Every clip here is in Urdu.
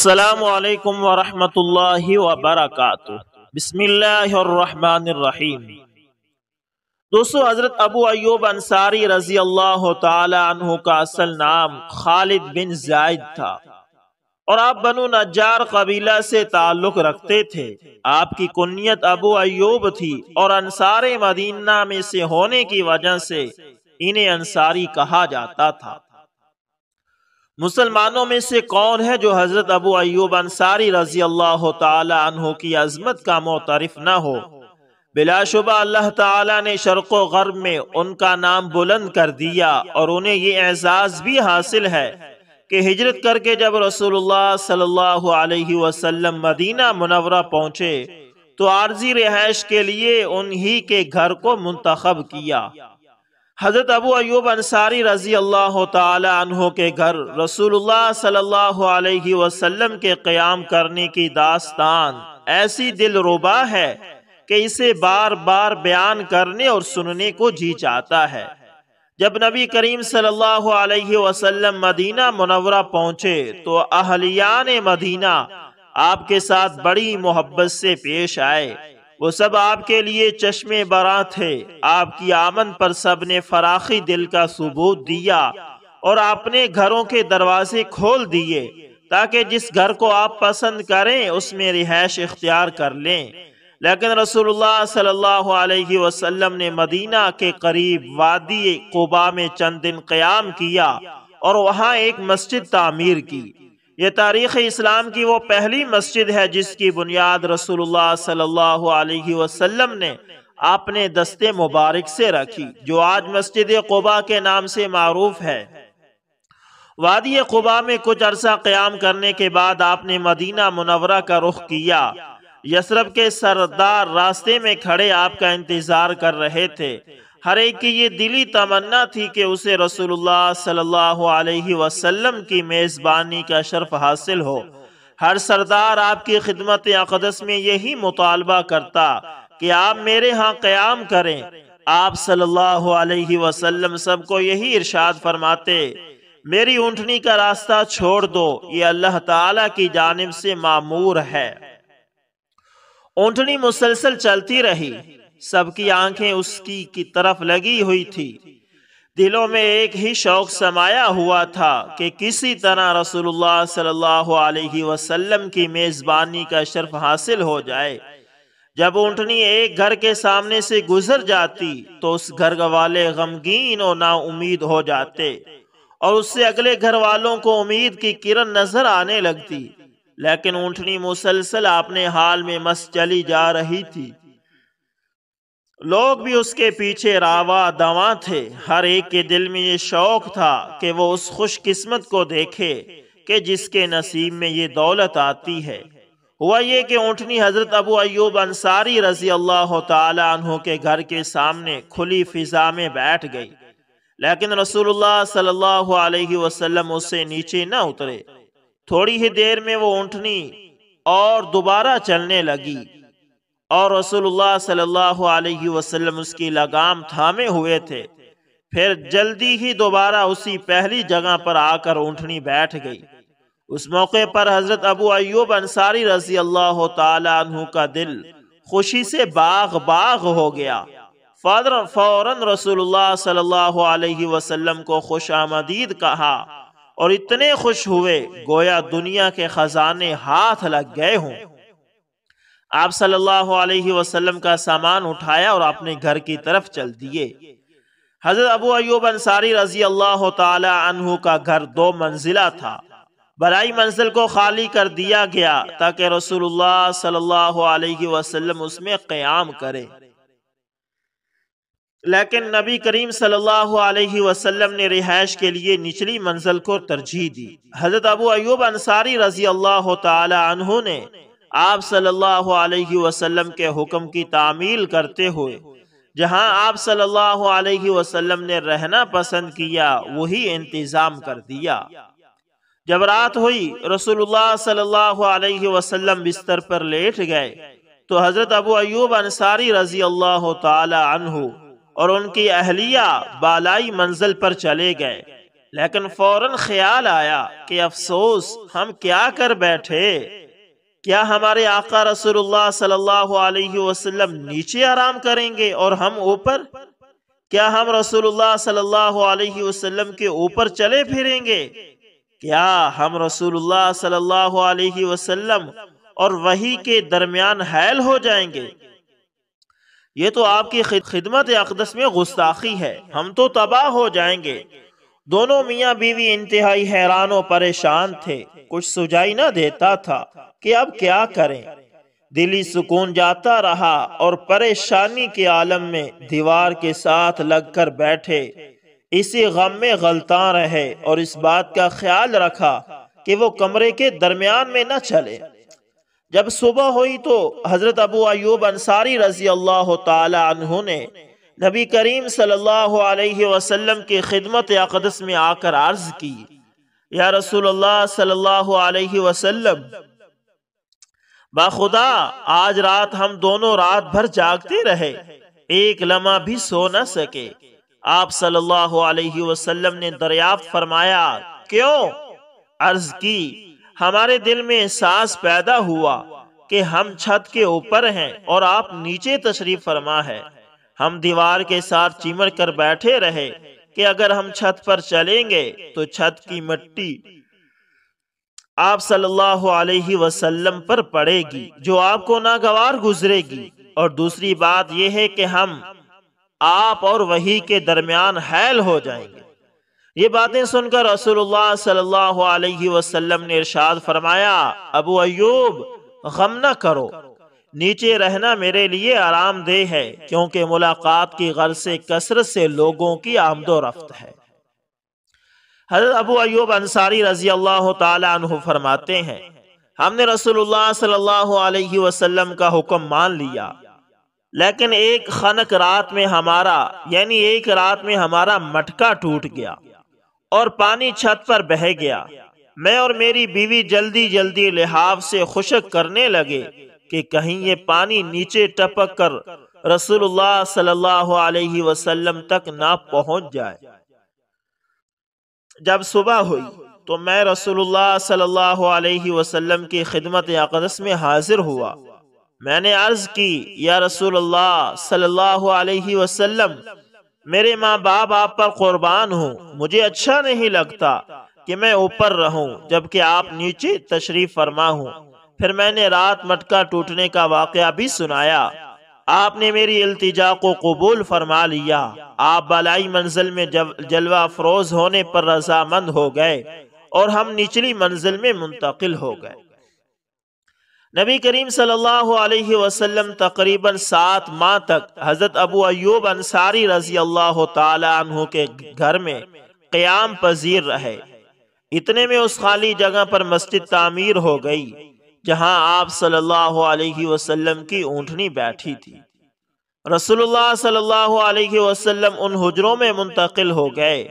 السلام علیکم ورحمۃ اللہ وبرکاتہ۔ بسم اللہ الرحمن الرحیم۔ دوستو، حضرت ابو ایوب انصاری رضی اللہ تعالی عنہ کا اصل نام خالد بن زید تھا اور آپ بنو نجار قبیلہ سے تعلق رکھتے تھے۔ آپ کی کنیت ابو ایوب تھی اور انصار مدینہ میں سے ہونے کی وجہ سے انہیں انصاری کہا جاتا تھا۔ مسلمانوں میں سے کون ہے جو حضرت ابو ایوب انصاری رضی اللہ تعالی عنہ کی عظمت کا معترف نہ ہو؟ بلا شبہ اللہ تعالی نے شرق و غرب میں ان کا نام بلند کر دیا اور انہیں یہ اعزاز بھی حاصل ہے کہ ہجرت کر کے جب رسول اللہ صلی اللہ علیہ وسلم مدینہ منورہ پہنچے تو عارضی رہائش کے لیے انہی کے گھر کو منتخب کیا۔ حضرت ابو ایوب انصاری رضی اللہ تعالی عنہ کے گھر رسول اللہ صلی اللہ علیہ وسلم کے قیام کرنے کی داستان ایسی دلربا ہے کہ اسے بار بار بیان کرنے اور سننے کو جی چاہتا ہے۔ جب نبی کریم صلی اللہ علیہ وسلم مدینہ منورہ پہنچے تو اہلیان مدینہ آپ کے ساتھ بڑی محبت سے پیش آئے۔ وہ سب آپ کے لیے چشمے براں تھے۔ آپ کی آمد پر سب نے فراخی دل کا ثبوت دیا اور اپنے گھروں کے دروازے کھول دیے تاکہ جس گھر کو آپ پسند کریں اس میں رہائش اختیار کر لیں۔ لیکن رسول اللہ صلی اللہ علیہ وسلم نے مدینہ کے قریب وادی قباء میں چند دن قیام کیا اور وہاں ایک مسجد تعمیر کی۔ یہ تاریخ اسلام کی وہ پہلی مسجد ہے جس کی بنیاد رسول اللہ صلی اللہ علیہ وسلم نے اپنے دست مبارک سے رکھی، جو آج مسجد قباء کے نام سے معروف ہے۔ وادی قباء میں کچھ عرصہ قیام کرنے کے بعد آپ نے مدینہ منورہ کا رخ کیا۔ یثرب کے سردار راستے میں کھڑے آپ کا انتظار کر رہے تھے۔ ہر ایک کی یہ دلی تمنا تھی کہ اسے رسول اللہ صلی اللہ علیہ وسلم کی میزبانی کا شرف حاصل ہو۔ ہر سردار آپ کی خدمت اقدس میں یہی مطالبہ کرتا کہ آپ میرے ہاں قیام کریں۔ آپ صلی اللہ علیہ وسلم سب کو یہی ارشاد فرماتے، میری اونٹنی کا راستہ چھوڑ دو، یہ اللہ تعالی کی جانب سے مامور ہے۔ اونٹنی مسلسل چلتی رہی، سب کی آنکھیں اس کی طرف لگی ہوئی تھی۔ دلوں میں ایک ہی شوق سمایا ہوا تھا کہ کسی طرح رسول اللہ صلی اللہ علیہ وسلم کی میزبانی کا شرف حاصل ہو جائے۔ جب اونٹنی ایک گھر کے سامنے سے گزر جاتی تو اس گھر والے غمگین اور نا امید ہو جاتے اور اس سے اگلے گھر والوں کو امید کی کرن نظر آنے لگتی، لیکن اونٹنی مسلسل اپنے حال میں مست چلی جا رہی تھی۔ لوگ بھی اس کے پیچھے رواں دواں تھے۔ ہر ایک کے دل میں یہ شوق تھا کہ وہ اس خوش قسمت کو دیکھے کہ جس کے نصیب میں یہ دولت آتی ہے۔ ہوا یہ کہ اونٹنی حضرت ابو ایوب انصاری رضی اللہ تعالی عنہ کے گھر کے سامنے کھلی فضا میں بیٹھ گئی، لیکن رسول اللہ صلی اللہ علیہ وسلم اس سے نیچے نہ اترے۔ تھوڑی ہی دیر میں وہ اونٹنی اور دوبارہ چلنے لگی اور رسول اللہ صلی اللہ علیہ وسلم اس کی لگام تھامے ہوئے تھے۔ پھر جلدی ہی دوبارہ اسی پہلی جگہ پر آ کر اونٹنی بیٹھ گئی۔ اس موقع پر حضرت ابو ایوب انصاری رضی اللہ تعالی عنہ کا دل خوشی سے باغ باغ ہو گیا۔ فوراً رسول اللہ صلی اللہ علیہ وسلم کو خوش آمدید کہا اور اتنے خوش ہوئے گویا دنیا کے خزانے ہاتھ لگ گئے ہوں۔ آپ صلی اللہ علیہ وسلم کا سامان اٹھایا اور اپنے گھر کی طرف چل دیے۔ حضرت ابو ایوب انصاری رضی اللہ تعالی عنہ کا گھر 2 منزلہ تھا۔ بلائی منزل کو خالی کر دیا گیا تاکہ رسول اللہ صلی اللہ علیہ وسلم اس میں قیام کرے، لیکن نبی کریم صلی اللہ علیہ وسلم نے رہائش کے لیے نچلی منزل کو ترجیح دی۔ حضرت ابو ایوب انصاری رضی اللہ تعالی عنہ نے آپ صلی اللہ علیہ وسلم کے حکم کی تعمیل کرتے ہوئے جہاں آپ صلی اللہ علیہ وسلم نے رہنا پسند کیا وہی انتظام کر دیا۔ جب رات ہوئی رسول اللہ صلی اللہ علیہ وسلم بستر پر لیٹ گئے تو حضرت ابو ایوب انصاری رضی اللہ تعالی عنہ اور ان کی اہلیہ بالائی منزل پر چلے گئے۔ لیکن فوراً خیال آیا کہ افسوس، ہم کیا کر بیٹھے؟ کیا ہمارے آقا رسول اللہ صلی اللہ علیہ وسلم نیچے آرام کریں گے اور ہم اوپر؟ کیا ہم رسول اللہ صلی اللہ علیہ وسلم کے اوپر چلے پھریں گے؟ کیا ہم رسول اللہ صلی اللہ علیہ وسلم اور وحی کے درمیان حائل ہو جائیں گے؟ یہ تو آپ کی خدمت اقدس میں گستاخی ہے، ہم تو تباہ ہو جائیں گے۔ دونوں میاں بیوی انتہائی حیران و پریشان تھے، کچھ سجائی نہ دیتا تھا کہ اب کیا کریں۔ دلی سکون جاتا رہا اور پریشانی کے عالم میں دیوار کے ساتھ لگ کر بیٹھے، اسی غم میں غلطاں رہے اور اس بات کا خیال رکھا کہ وہ کمرے کے درمیان میں نہ چلے۔ جب صبح ہوئی تو حضرت ابو ایوب انصاری رضی اللہ تعالی عنہ نے نبی کریم صلی اللہ علیہ وسلم کی خدمت اقدس میں آ کر عرض کی، یا رسول اللہ صلی اللہ علیہ وسلم، باخدا آج رات ہم دونوں رات بھر جاگتے رہے، ایک لمحہ بھی سو نہ سکے۔ آپ صلی اللہ علیہ وسلم نے دریافت فرمایا، کیوں؟ عرض کی، ہمارے دل میں احساس پیدا ہوا کہ ہم چھت کے اوپر ہیں اور آپ نیچے تشریف فرما ہے۔ ہم دیوار کے ساتھ چمٹ کر بیٹھے رہے کہ اگر ہم چھت پر چلیں گے تو چھت کی مٹی آپ صلی اللہ علیہ وسلم پر پڑے گی جو آپ کو ناگوار گزرے گی، اور دوسری بات یہ ہے کہ ہم آپ اور وحی کے درمیان حائل ہو جائیں گے۔ یہ باتیں سن کر رسول اللہ صلی اللہ علیہ وسلم نے ارشاد فرمایا، ابو ایوب غم نہ کرو، نیچے رہنا میرے لیے آرام دہ ہے، کیونکہ ملاقات کی غرض سے کثرت سے لوگوں کی آمد و رفت ہے۔ حضرت ابو ایوب انصاری رضی اللہ تعالی عنہ فرماتے ہیں، ہم نے رسول اللہ صلی اللہ علیہ وسلم کا حکم مان لیا، لیکن ایک رات میں ہمارا مٹکا ٹوٹ گیا اور پانی چھت پر بہہ گیا۔ میں اور میری بیوی جلدی جلدی لحاف سے خشک کرنے لگے کہ کہیں یہ پانی نیچے ٹپک کر رسول اللہ صلی اللہ علیہ وسلم تک نہ پہنچ جائے۔ جب صبح ہوئی تو میں رسول اللہ صلی اللہ علیہ وسلم کی خدمت اقدس میں حاضر ہوا۔ میں نے عرض کی، یا رسول اللہ صلی اللہ علیہ وسلم، میرے ماں باپ آپ پر قربان ہوں، مجھے اچھا نہیں لگتا کہ میں اوپر رہوں جبکہ آپ نیچے تشریف فرما ہوں۔ پھر میں نے رات مٹکا ٹوٹنے کا واقعہ بھی سنایا۔ آپ نے میری التجا کو قبول فرما لیا۔ آپ بالائی منزل میں جلوہ افروز ہونے پر رضامند ہو گئے اور ہم نچلی منزل میں منتقل ہو گئے۔ نبی کریم صلی اللہ علیہ وسلم تقریباً 7 ماہ تک حضرت ابو ایوب انصاری رضی اللہ تعالی عنہ کے گھر میں قیام پذیر رہے۔ اتنے میں اس خالی جگہ پر مسجد تعمیر ہو گئی جہاں آپ صلی اللہ علیہ وسلم کی اونٹنی بیٹھی تھی۔ رسول اللہ صلی اللہ علیہ وسلم ان حجروں میں منتقل ہو گئے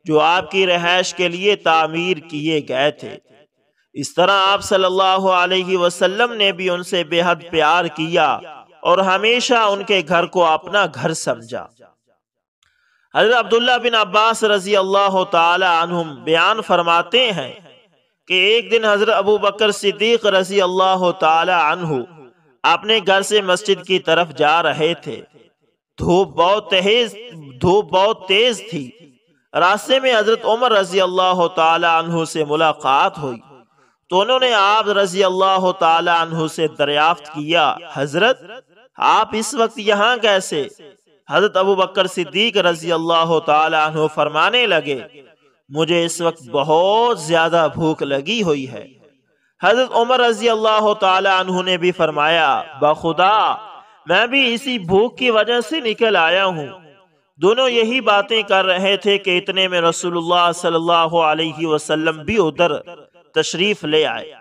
جو آپ کی رہائش کے لیے تعمیر کیے گئے تھے۔ اس طرح آپ صلی اللہ علیہ وسلم نے بھی ان سے بے حد پیار کیا اور ہمیشہ ان کے گھر کو اپنا گھر سمجھا۔ حضرت عبداللہ بن عباس رضی اللہ تعالی عنہم بیان فرماتے ہیں کہ ایک دن حضرت ابو بکر صدیق رضی اللہ تعالی عنہ اپنے گھر سے مسجد کی طرف جا رہے تھے۔ دھوپ بہت تیز تھی۔ راستے میں حضرت عمر رضی اللہ تعالی عنہ سے ملاقات ہوئی تو انہوں نے آپ رضی اللہ تعالی عنہ سے دریافت کیا، حضرت آپ اس وقت یہاں کیسے؟ حضرت ابو بکر صدیق رضی اللہ تعالی عنہ فرمانے لگے، مجھے اس وقت بہت زیادہ بھوک لگی ہوئی ہے۔ حضرت عمر رضی اللہ تعالی عنہ نے بھی فرمایا، بخدا میں بھی اسی بھوک کی وجہ سے نکل آیا ہوں۔ دونوں یہی باتیں کر رہے تھے کہ اتنے میں رسول اللہ صلی اللہ علیہ وسلم بھی ادھر تشریف لے آئے۔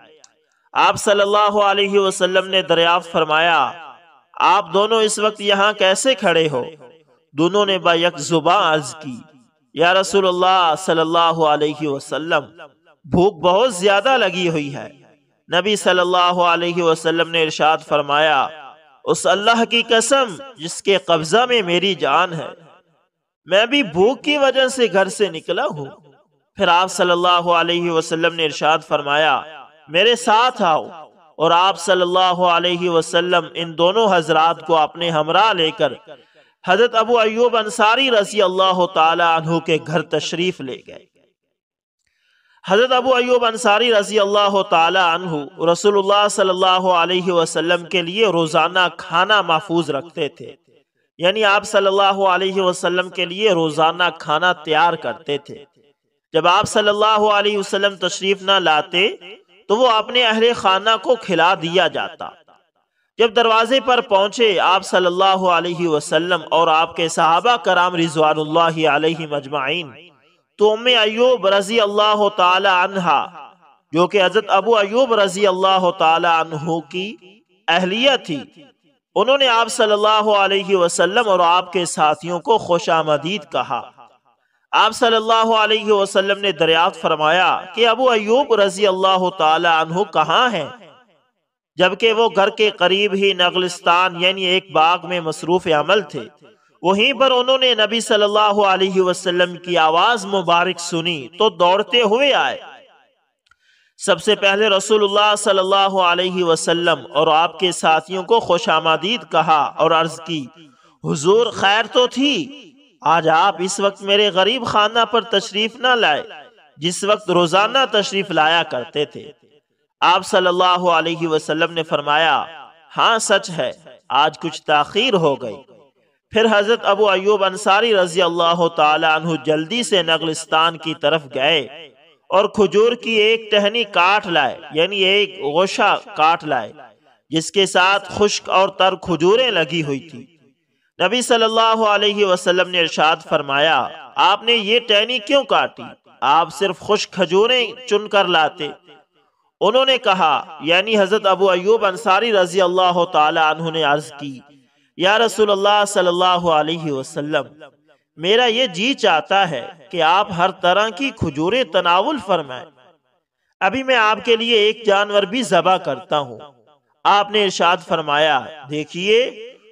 آپ صلی اللہ علیہ وسلم نے دریافت فرمایا، آپ دونوں اس وقت یہاں کیسے کھڑے ہو؟ دونوں نے با یک زباں عرض کی، یا رسول اللہ صلی اللہ علیہ وسلم بھوک بہت زیادہ لگی ہوئی ہے۔ نبی صلی اللہ علیہ وسلم نے ارشاد فرمایا، اس اللہ کی قسم جس کے قبضہ میں میری جان ہے، میں بھی بھوک کی وجہ سے گھر سے نکلا ہوں۔ پھر آپ صلی اللہ علیہ وسلم نے ارشاد فرمایا میرے ساتھ آؤ، اور آپ صلی اللہ علیہ وسلم ان دونوں حضرات کو اپنے ہمراہ لے کر حضرت ابو ایوب انصاری رضی اللہ تعالی عنہ کے گھر تشریف لے گئے۔ حضرت ابو ایوب انصاری رضی اللہ تعالی عنہ رسول اللہ صلی اللہ علیہ وسلم کے لیے روزانہ کھانا محفوظ رکھتے تھے، یعنی آپ صلی اللہ علیہ وسلم کے لیے روزانہ کھانا تیار کرتے تھے۔ جب آپ صلی اللہ علیہ وسلم تشریف نہ لاتے تو وہ اپنے اہل خانہ کو کھلا دیا جاتا۔ جب دروازے پر پہنچے آپ صلی اللہ علیہ وسلم اور آپ کے صحابہ کرام رضوان اللہ علیہ مجمعین، تو ام ایوب رضی اللہ تعالی عنہ جو کہ حضرت ابو ایوب رضی اللہ تعالی عنہ کی اہلیہ تھی، انہوں نے آپ صلی اللہ علیہ وسلم اور آپ کے ساتھیوں کو خوش آمدید کہا۔ آپ صلی اللہ علیہ وسلم نے دریافت فرمایا کہ ابو ایوب رضی اللہ تعالی عنہ کہاں ہیں؟ جبکہ وہ گھر کے قریب ہی نغلستان یعنی ایک باغ میں مصروف عمل تھے۔ وہیں پر انہوں نے نبی صلی اللہ علیہ وسلم کی آواز مبارک سنی تو دوڑتے ہوئے آئے۔ سب سے پہلے رسول اللہ صلی اللہ علیہ وسلم اور آپ کے ساتھیوں کو خوش آمدید کہا اور عرض کی حضور خیر تو تھی، آج آپ اس وقت میرے غریب خانہ پر تشریف نہ لائے جس وقت روزانہ تشریف لایا کرتے تھے۔ آپ صلی اللہ علیہ وسلم نے فرمایا ہاں سچ ہے، آج کچھ تاخیر ہو گئی۔ پھر حضرت ابو ایوب انصاری رضی اللہ تعالی عنہ جلدی سے نغلستان کی طرف گئے اور کھجور کی ایک ٹہنی کاٹ لائے، یعنی ایک گوشہ کاٹ لائے جس کے ساتھ خشک اور تر کھجوریں لگی ہوئی تھی۔ نبی صلی اللہ علیہ وسلم نے ارشاد فرمایا آپ نے یہ ٹہنی کیوں کاٹی؟ آپ صرف خشک کھجوریں چن کر لاتے۔ انہوں نے کہا یعنی حضرت ابو ایوب انصاری رضی اللہ تعالی عنہ نے عرض کی یا رسول اللہ صلی اللہ علیہ وسلم، میرا یہ جی چاہتا ہے کہ آپ ہر طرح کی کھجوریں تناول فرمائیں، ابھی میں آپ کے لیے ایک جانور بھی ذبح کرتا ہوں۔ آپ نے ارشاد فرمایا دیکھیے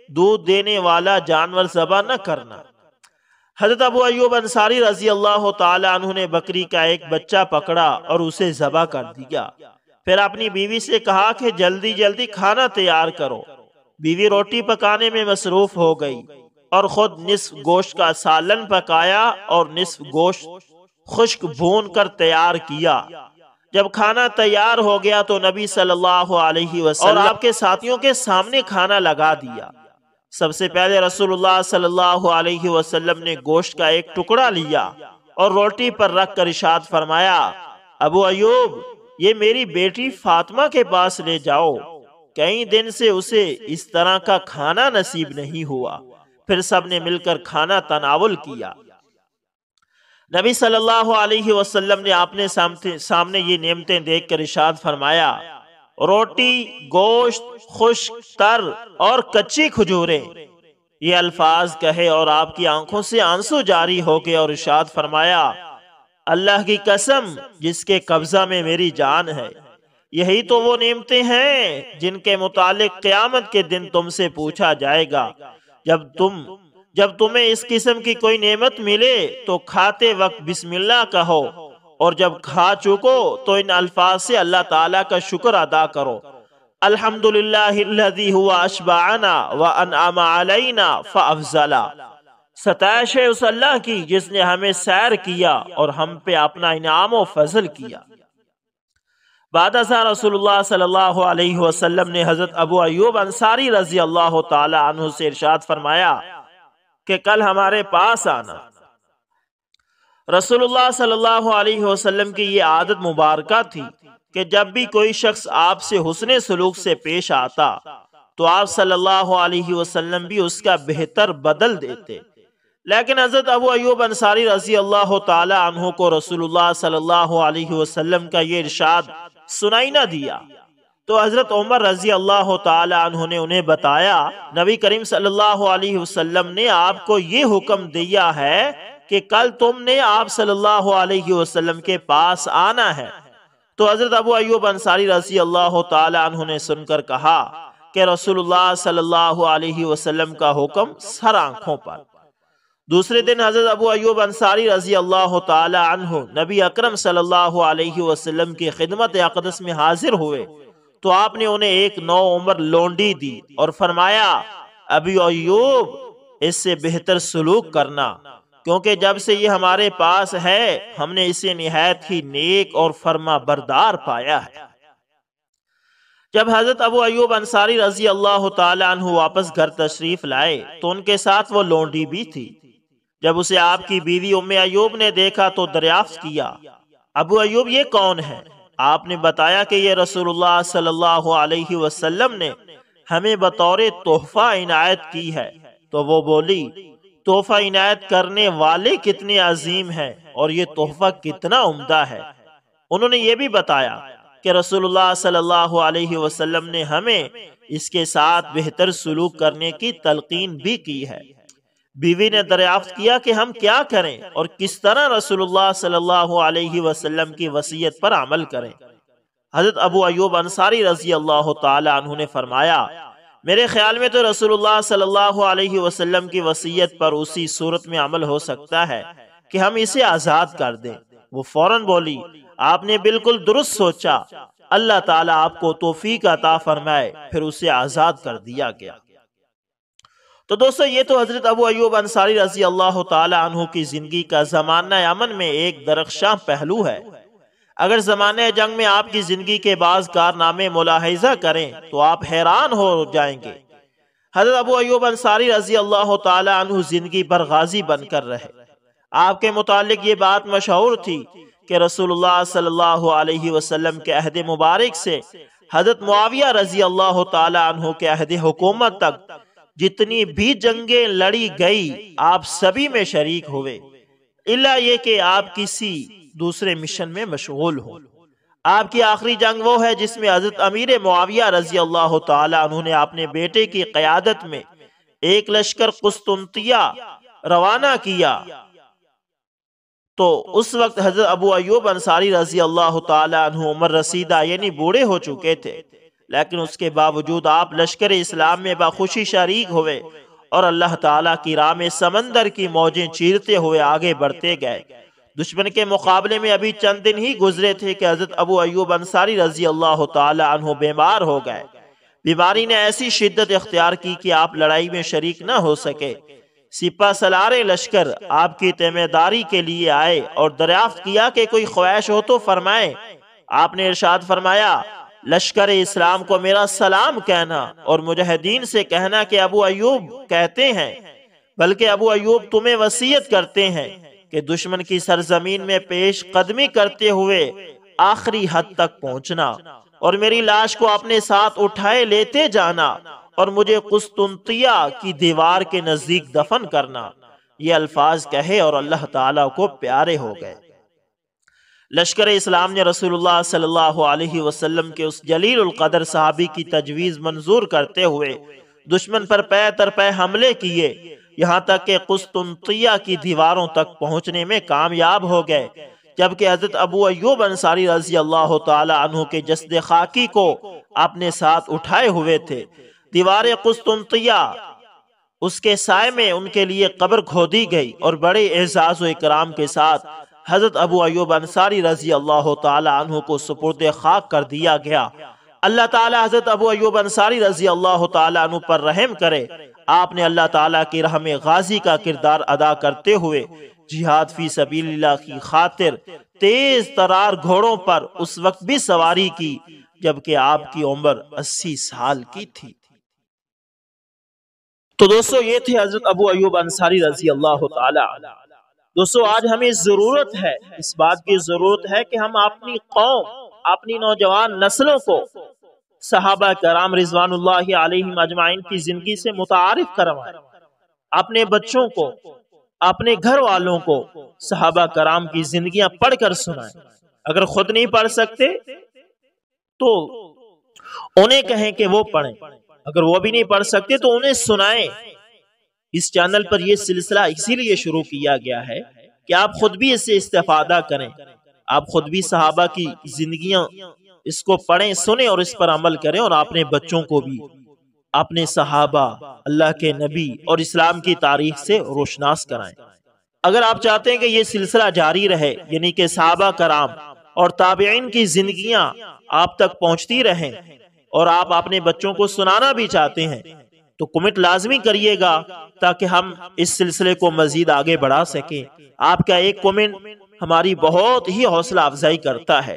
دودھ دینے والا جانور ذبح نہ کرنا۔ حضرت ابو ایوب انصاری رضی اللہ تعالی عنہ نے بکری کا ایک بچہ پکڑا اور اسے ذبح کر دیا۔ پھر اپنی بیوی سے کہا کہ جلدی جلدی کھانا تیار کرو۔ بیوی روٹی پکانے میں مصروف ہو گئی اور خود نصف گوشت کا سالن پکایا اور نصف گوشت خشک بھون کر تیار کیا۔ جب کھانا تیار ہو گیا تو نبی صلی اللہ علیہ وسلم اور آپ کے ساتھیوں کے سامنے کھانا لگا دیا۔ سب سے پہلے رسول اللہ صلی اللہ علیہ وسلم نے گوشت کا ایک ٹکڑا لیا اور روٹی پر رکھ کر ارشاد فرمایا ابو ایوب یہ میری بیٹی فاطمہ کے پاس لے جاؤ، کئی دن سے اسے اس طرح کا کھانا نصیب نہیں ہوا۔ پھر سب نے مل کر کھانا تناول کیا۔ نبی صلی اللہ علیہ وسلم نے اپنے سامنے یہ نعمتیں دیکھ کر ارشاد فرمایا روٹی، گوشت، خشک، تر اور کچی کھجوریں، یہ الفاظ کہے اور آپ کی آنکھوں سے آنسو جاری ہو گئے اور ارشاد فرمایا اللہ کی قسم جس کے قبضہ میں میری جان ہے، یہی تو وہ نعمتیں ہیں جن کے متعلق قیامت کے دن تم سے پوچھا جائے گا۔ جب تمہیں اس قسم کی کوئی نعمت ملے تو کھاتے وقت بسم اللہ کہو، اور جب کھا چکو تو ان الفاظ سے اللہ تعالیٰ کا شکر ادا کرو الحمدللہ الذی ہوا اشبعنا وانعم علینا فافضلا، ستائش ہے اس اللہ کی جس نے ہمیں سیر کیا اور ہم پہ اپنا انعام و فضل کیا۔ بعد ازاں رسول اللہ صلی اللہ علیہ وسلم نے حضرت ابو ایوب انصاری رضی اللہ تعالی عنہ سے ارشاد فرمایا کہ کل ہمارے پاس آنا۔ رسول اللہ صلی اللہ علیہ وسلم کی یہ عادت مبارکہ تھی کہ جب بھی کوئی شخص آپ سے حسن سلوک سے پیش آتا تو آپ صلی اللہ علیہ وسلم بھی اس کا بہتر بدل دیتے، لیکن حضرت ابو ایوب انصاری رضی اللہ تعالی عنہ کو رسول اللہ صلی اللہ علیہ وسلم کا یہ ارشاد سنائی نہ دیا، تو حضرت عمر رضی اللہ تعالی عنہ نے انہیں بتایا نبی کریم صلی اللہ علیہ وسلم نے آپ کو یہ حکم دیا ہے کہ کل تم نے آپ صلی اللہ علیہ وسلم کے پاس آنا ہے۔ تو حضرت ابو ایوب انصاری رضی اللہ تعالی عنہ نے سن کر کہا کہ رسول اللہ صلی اللہ علیہ وسلم کا حکم سر آنکھوں پر۔ دوسرے دن حضرت ابو ایوب انصاری رضی اللہ تعالی عنہ نبی اکرم صلی اللہ علیہ وسلم کی خدمت اقدس میں حاضر ہوئے تو آپ نے انہیں ایک نو عمر لونڈی دی اور فرمایا ابو ایوب اس سے بہتر سلوک کرنا، کیونکہ جب سے یہ ہمارے پاس ہے ہم نے اسے نہایت ہی نیک اور فرما بردار پایا ہے۔ جب حضرت ابو ایوب انصاری رضی اللہ تعالی عنہ واپس گھر تشریف لائے تو ان کے ساتھ وہ لونڈی بھی تھی۔ جب اسے آپ کی بیوی ام ایوب نے دیکھا تو دریافت کیا ابو ایوب یہ کون ہے؟ آپ نے بتایا کہ یہ رسول اللہ صلی اللہ علیہ وسلم نے ہمیں بطور تحفہ عنایت کی ہے۔ تو وہ بولی تحفہ عنایت کرنے والے کتنے عظیم ہیں اور یہ تحفہ کتنا عمدہ ہے۔ انہوں نے یہ بھی بتایا کہ رسول اللہ صلی اللہ علیہ وسلم نے ہمیں اس کے ساتھ بہتر سلوک کرنے کی تلقین بھی کی ہے۔ بیوی نے دریافت کیا کہ ہم کیا کریں اور کس طرح رسول اللہ صلی اللہ علیہ وسلم کی وصیت پر عمل کریں؟ حضرت ابو ایوب انصاری رضی اللہ تعالی عنہ نے فرمایا میرے خیال میں تو رسول اللہ صلی اللہ علیہ وسلم کی وصیت پر اسی صورت میں عمل ہو سکتا ہے کہ ہم اسے آزاد کر دیں۔ وہ فوراً بولی آپ نے بالکل درست سوچا، اللہ تعالیٰ آپ کو توفیق عطا فرمائے۔ پھر اسے آزاد کر دیا گیا۔ تو دوستو یہ تو حضرت ابو ایوب انصاری رضی اللہ تعالی عنہ کی زندگی کا زمانہ امن میں ایک درخشاں پہلو ہے۔ اگر زمانہ جنگ میں آپ کی زندگی کے بعض کارنامے ملاحظہ کریں تو آپ حیران ہو جائیں گے۔ حضرت ابو ایوب انصاری رضی اللہ تعالی عنہ زندگی بھر غازی بن کر رہے۔ آپ کے متعلق یہ بات مشہور تھی کہ رسول اللہ صلی اللہ علیہ وسلم کے عہد مبارک سے حضرت معاویہ رضی اللہ تعالی عنہ کے عہد حکومت تک جتنی بھی جنگیں لڑی گئی آپ سبھی میں شریک ہوئے، الا یہ کہ آپ کسی دوسرے مشن میں مشغول ہوں۔ آپ کی آخری جنگ وہ ہے جس میں حضرت امیر معاویہ رضی اللہ تعالی عنہ نے اپنے بیٹے کی قیادت میں ایک لشکر قسطنطنیہ روانہ کیا۔ تو اس وقت حضرت ابو ایوب انصاری رضی اللہ تعالی عنہ عمر رسیدہ یعنی بوڑھے ہو چکے تھے، لیکن اس کے باوجود آپ لشکر اسلام میں بخوشی شریک ہوئے اور اللہ تعالیٰ کی راہ میں سمندر کی موجیں چیرتے ہوئے آگے بڑھتے گئے۔ دشمن کے مقابلے میں ابھی چند دن ہی گزرے تھے کہ حضرت ابو ایوب انصاری رضی اللہ تعالی عنہ بیمار ہو گئے۔ بیماری نے ایسی شدت اختیار کی کہ آپ لڑائی میں شریک نہ ہو سکے۔ سپہ سالار لشکر آپ کی تیمہ داری کے لیے آئے اور دریافت کیا کہ کوئی خواہش ہو تو فرمائیں۔ آپ نے ارشاد فرمایا لشکر اسلام کو میرا سلام کہنا اور مجاہدین سے کہنا کہ ابو ایوب کہتے ہیں، بلکہ ابو ایوب تمہیں وصیت کرتے ہیں کہ دشمن کی سرزمین میں پیش قدمی کرتے ہوئے آخری حد تک پہنچنا اور میری لاش کو اپنے ساتھ اٹھائے لیتے جانا اور مجھے قسطنطنیہ کی دیوار کے نزدیک دفن کرنا۔ یہ الفاظ کہے اور اللہ تعالیٰ کو پیارے ہو گئے۔ لشکر اسلام نے رسول اللہ صلی اللہ علیہ وسلم کے اس جلیل القدر صحابی کی تجویز منظور کرتے ہوئے دشمن پر پے در پے حملے کیے، یہاں تک کہ قسطنطنیہ کی دیواروں تک پہنچنے میں کامیاب ہو گئے، جبکہ حضرت ابو ایوب انصاری رضی اللہ تعالی عنہ کے جسد خاکی کو اپنے ساتھ اٹھائے ہوئے تھے۔ دیوار قسطنطنیہ اس کے سائے میں ان کے لیے قبر کھودی گئی اور بڑے اعزاز و اکرام کے ساتھ حضرت ابو ایوب انصاری رضی اللہ تعالی عنہ کو سپرد خاک کر دیا گیا۔ اللہ تعالی حضرت ابو ایوب انصاری رضی اللہ تعالی عنہ پر رحم کرے۔ آپ نے اللہ تعالی کی راہ میں غازی کا کردار ادا کرتے ہوئے جہاد فی سبیل اللہ کی خاطر تیز ترار گھوڑوں پر اس وقت بھی سواری کی جبکہ آپ کی عمر 80 سال کی تھی۔ تو دوستو یہ تھے حضرت ابو ایوب انصاری رضی اللہ تعالی عنہ۔ دوستو آج ہمیں ضرورت ہے، اس بات کی ضرورت ہے کہ ہم اپنی قوم، اپنی نوجوان نسلوں کو صحابہ کرام رضوان اللہ علیہم اجمعین کی زندگی سے متعارف کروائیں، اپنے بچوں کو، اپنے گھر والوں کو صحابہ کرام کی زندگیاں پڑھ کر سنائیں۔ اگر خود نہیں پڑھ سکتے تو انہیں کہیں کہ وہ پڑھیں، اگر وہ بھی نہیں پڑھ سکتے تو انہیں سنائیں۔ اس چینل پر یہ سلسلہ اسی لیے شروع کیا گیا ہے کہ آپ خود بھی اس سے استفادہ کریں، آپ خود بھی صحابہ کی زندگیاں اس کو پڑھیں، سنیں اور اس پر عمل کریں اور اپنے بچوں کو بھی اپنے صحابہ، اللہ کے نبی اور اسلام کی تاریخ سے روشناس کرائیں۔ اگر آپ چاہتے ہیں کہ یہ سلسلہ جاری رہے، یعنی کہ صحابہ کرام اور تابعین کی زندگیاں آپ تک پہنچتی رہیں، اور آپ اپنے بچوں کو سنانا بھی چاہتے ہیں، تو کمنٹ لازمی کریے گا تاکہ ہم اس سلسلے کو مزید آگے بڑھا سکیں۔ آپ کا ایک کمنٹ ہماری بہت ہی حوصلہ افزائی کرتا ہے،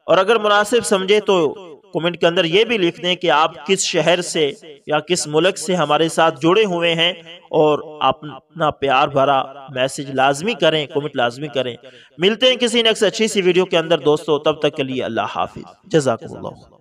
اور اگر مناسب سمجھے تو کمنٹ کے اندر یہ بھی لکھ دیں کہ آپ کس شہر سے یا کس ملک سے ہمارے ساتھ جڑے ہوئے ہیں، اور اپنا پیار بھرا میسج لازمی کریں، کمنٹ لازمی کریں۔ ملتے ہیں کسی نیکسٹ اچھی سی ویڈیو کے اندر دوستو، تب تک کے لیے اللہ حافظ، جزاکم اللہ۔